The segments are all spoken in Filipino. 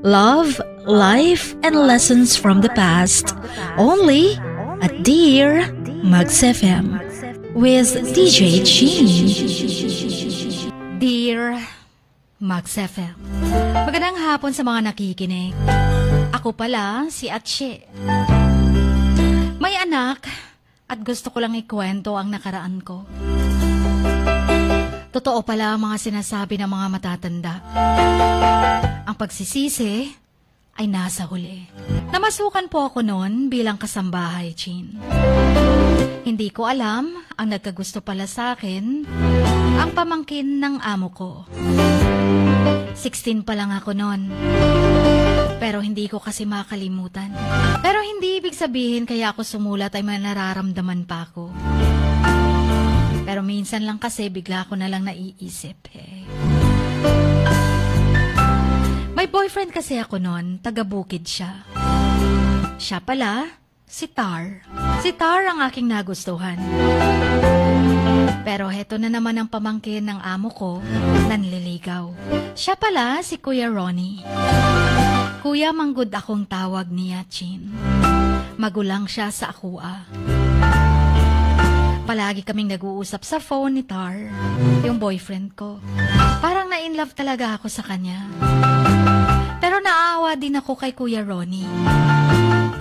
Love, life, and lessons from the past. Only at Dear Mags FM with DJ Chin. Dear Mags FM. Magandang hapon sa mga nakikinig. Ako pala si Atche. May anak at gusto ko lang ikwento ang nakaraan ko. Totoo pala ang mga sinasabi ng mga matatanda. Ang pagsisisi ay nasa huli. Namasukan po ako noon bilang kasambahay, Chin. Hindi ko alam ang nagkagusto pala sa akin ang pamangkin ng amo ko. 16 pa lang ako noon. Pero hindi ko kasi makalimutan. Pero hindi ibig sabihin kaya ako sumulat ay may nararamdaman pa ako. Pero minsan lang kasi bigla ko na lang naiisip. May boyfriend kasi ako noon, taga-Bukid siya. Siya pala, si Tar. Si Tar ang aking nagustuhan. Pero heto na naman ang pamangkin ng amo ko, nanliligaw. Siya pala si Kuya Ronnie. Kuya Manggod akong tawag niya, Chin. Magulang siya sa akua. Palagi kaming nag-uusap sa phone ni Tar, yung boyfriend ko. Parang na-inlove talaga ako sa kanya. Pero naawa din ako kay Kuya Ronnie.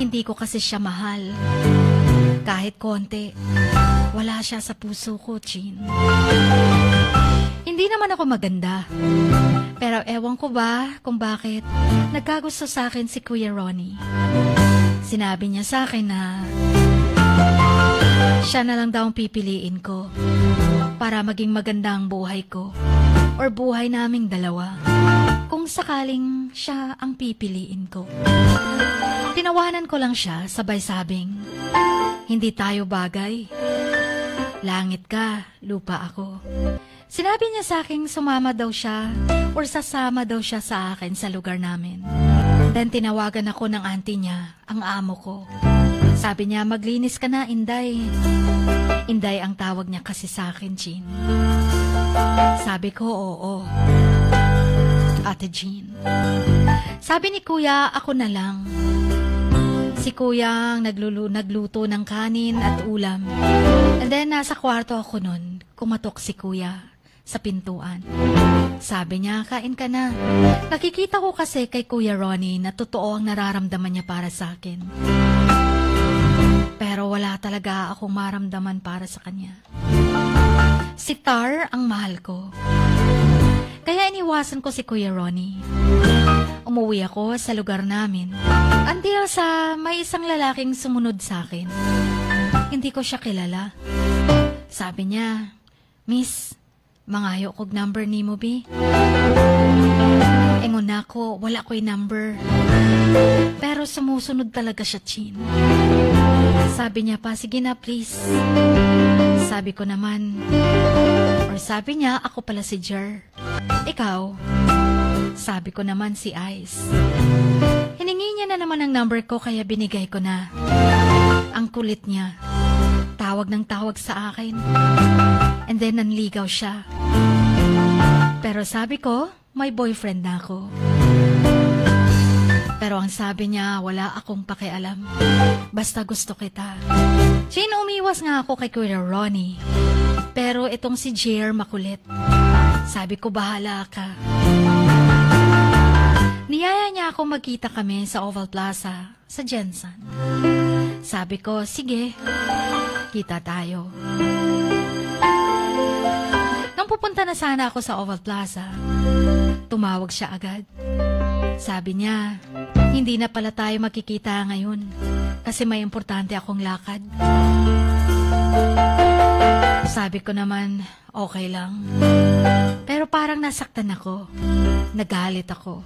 Hindi ko kasi siya mahal. Kahit konti, wala siya sa puso ko, Chin. Hindi naman ako maganda. Pero ewan ko ba kung bakit nagkagusto sa akin si Kuya Ronnie. Sinabi niya sa akin na siya na lang daw ang pipiliin ko para maging maganda ang buhay ko or buhay naming dalawa kung sakaling siya ang pipiliin ko. Tinawanan ko lang siya sabay sabing, hindi tayo bagay. Langit ka, lupa ako. Sinabi niya sa akin sumama daw siya or sasama daw siya sa akin sa lugar namin. Then tinawagan ako ng auntie niya, ang amo ko. Sabi niya, maglinis ka na, Inday. Inday ang tawag niya kasi sa akin, Jean. Sabi ko, oo. Ate Jean. Sabi ni Kuya, ako na lang. Si Kuya ang nagluto ng kanin at ulam. And then, nasa kwarto ako nun. Kumatok si Kuya sa pintuan. Sabi niya, kain ka na. Nakikita ko kasi kay Kuya Ronnie na totoo ang nararamdaman niya para sa akin. Pero wala talaga akong maramdaman para sa kanya. Si Tar ang mahal ko. Kaya iniwasan ko si Kuya Ronnie. Umuwi ako sa lugar namin. Until sa may isang lalaking sumunod sa akin. Hindi ko siya kilala. Sabi niya, Miss, mangayo kog number ni mo, bi. Engon na ako, wala ko'y number. Pero sumusunod talaga siya, Chin. Sabi niya pa, sige na please. Sabi ko naman, or sabi niya, ako pala si Jer. Ikaw? Sabi ko naman si Ice. Hiningi niya na naman ang number ko kaya binigay ko na. Ang kulit niya. Tawag ng tawag sa akin. And then nanligaw siya. Pero sabi ko, may boyfriend na ako. Pero ang sabi niya, wala akong pakialam. Basta gusto kita. Chin, umiwas nga ako kay Kuya Ronnie. Pero itong si Jer makulit. Sabi ko, bahala ka. Niyaya niya ako magkita kami sa Oval Plaza, sa Jensen. Sabi ko, sige, kita tayo. Nung pupunta na sana ako sa Oval Plaza, tumawag siya agad. Sabi niya, hindi na pala tayo makikita ngayon kasi may importante akong lakad. Sabi ko naman, okay lang. Pero parang nasaktan ako. Nagalit ako.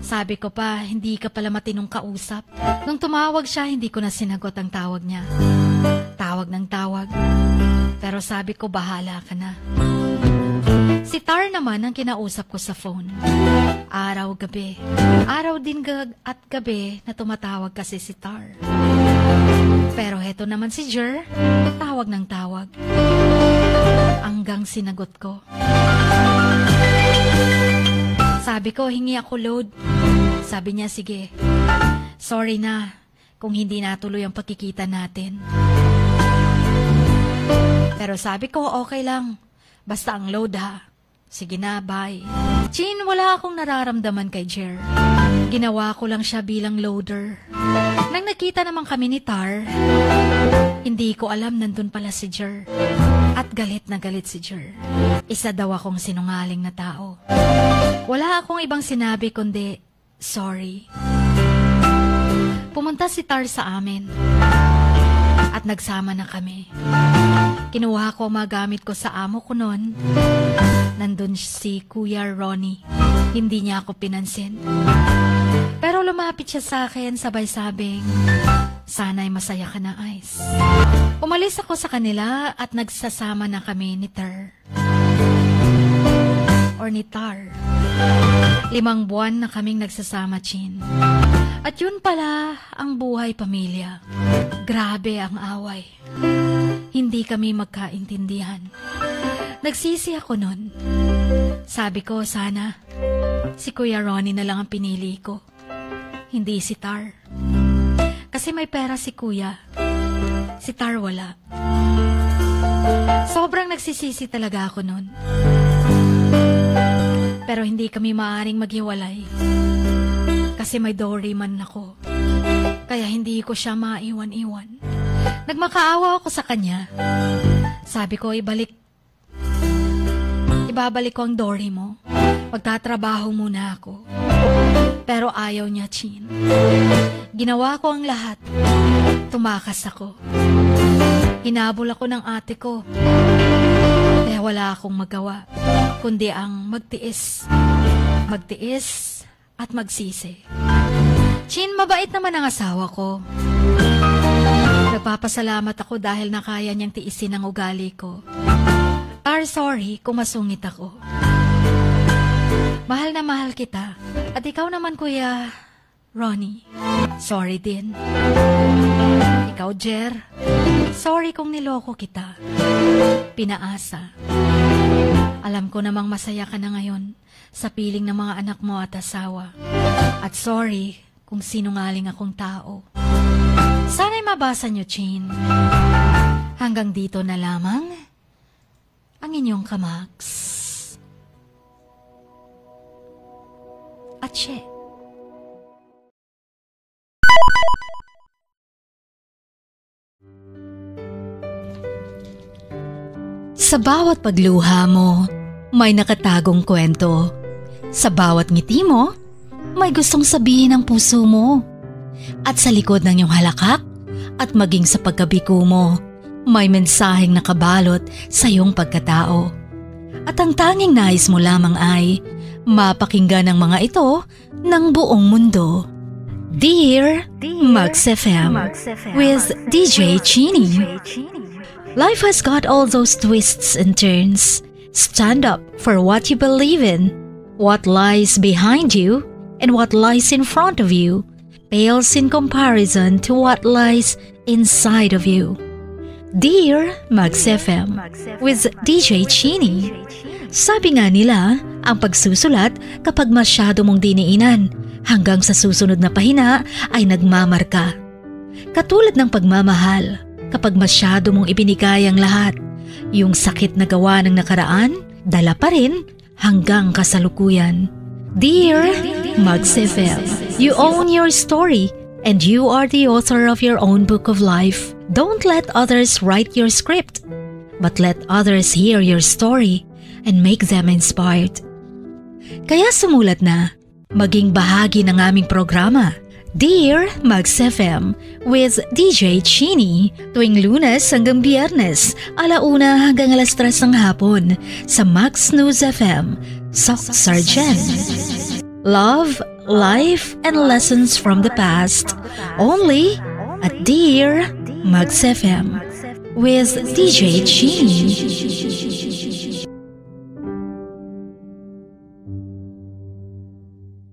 Sabi ko pa, hindi ka pala matinong kausap. Nung tumawag siya, hindi ko na sinagot ang tawag niya. Tawag ng tawag. Pero sabi ko, bahala ka na. Si Tar naman ang kinausap ko sa phone. Araw-gabi. Araw din at gabi na tumatawag kasi si Tar. Pero heto naman si Jer, tawag ng tawag. Hanggang sinagot ko. Sabi ko, hingi ako load. Sabi niya, sige. Sorry na kung hindi natuloy ang pagkikita natin. Pero sabi ko, okay lang. Basta ang load ha. Sige na, bye. Chin, wala akong nararamdaman kay Jer. Ginawa ko lang siya bilang loader. Nang nakita naman kami ni Tar, hindi ko alam nandun pala si Jer. At galit na galit si Jer. Isa daw akong sinungaling na tao. Wala akong ibang sinabi kundi, sorry. Pumunta si Tar sa amin. At nagsama na kami. Kinuha ko ang mga gamit ko sa amo ko noon. Nandun si Kuya Ronnie. Hindi niya ako pinansin. Pero lumapit siya sa akin, sabay sabing, sana'y masaya ka na, Ice. Umalis ako sa kanila at nagsasama na kami ni Tar. Or ni Tar. 5 buwan na kaming nagsasama, Chin. At yun pala ang buhay pamilya. Grabe ang away. Hindi kami magkaintindihan. Nagsisi ako nun. Sabi ko, sana si Kuya Ronnie na lang ang pinili ko. Hindi si Tar. Kasi may pera si Kuya. Si Tar wala. Sobrang nagsisisi talaga ako nun. Pero hindi kami maaaring maghiwalay. Kasi may Doraemon ako. Kaya hindi ko siya maiwan-iwan. Nagmakaawa ako sa kanya. Sabi ko, ibabalik ko ang Dory mo. Magtatrabaho muna ako. Pero ayaw niya, Chin. Ginawa ko ang lahat. Tumakas ako. Hinabol ako ng ate ko. Kaya wala akong magawa, kundi ang magtiis. Magtiis at magsisi. Chin, mabait naman ang asawa ko. Nagpapasalamat ako dahil nakaya niyang tiisin ang ugali ko. Sorry kung masungit ako. Mahal na mahal kita. At ikaw naman, Kuya Ronnie. Sorry din. Ikaw, Jer. Sorry kung niloko kita. Pinaasa. Alam ko namang masaya ka na ngayon sa piling ng mga anak mo at asawa. At sorry kung sinungaling akong tao. Sana'y mabasa niyo, Chin. Hanggang dito na lamang ang inyong Kamags. Atche. Sa bawat pagluha mo, may nakatagong kwento. Sa bawat ngiti mo, may gustong sabihin ang puso mo. At sa likod ng iyong halakak at maging sa pagkabiko mo, may mensaheng nakabalot sa iyong pagkatao. At ang tanging nais mo lamang ay mapakinggan ang mga ito ng buong mundo. Dear Max FM with DJ Chini. Life has got all those twists and turns. Stand up for what you believe in. What lies behind you and what lies in front of you pales in comparison to what lies inside of you. Dear Max FM with DJ Chini. Sabi nga nila, ang pagsusulat kapag masyado mong diniinan hanggang sa susunod na pahina ay nagmamarka. Katulad ng pagmamahal, kapag masyado mong ibinigay ang lahat, yung sakit na gawa ng nakaraan, dala pa rin hanggang kasalukuyan. Dear Max FM, you own your story and you are the author of your own book of life. Don't let others write your script, but let others hear your story and make them inspired. Kaya sumulat na, maging bahagi ng aming programa, Dear Max FM with DJ Chini, tuwing Lunes hanggang Biyernes, 1:00 hanggang 3:00 ng hapon sa Max News FM, Sock Sargent. Love, life, and lessons from the past, only at Dear Max FM with DJ Chini.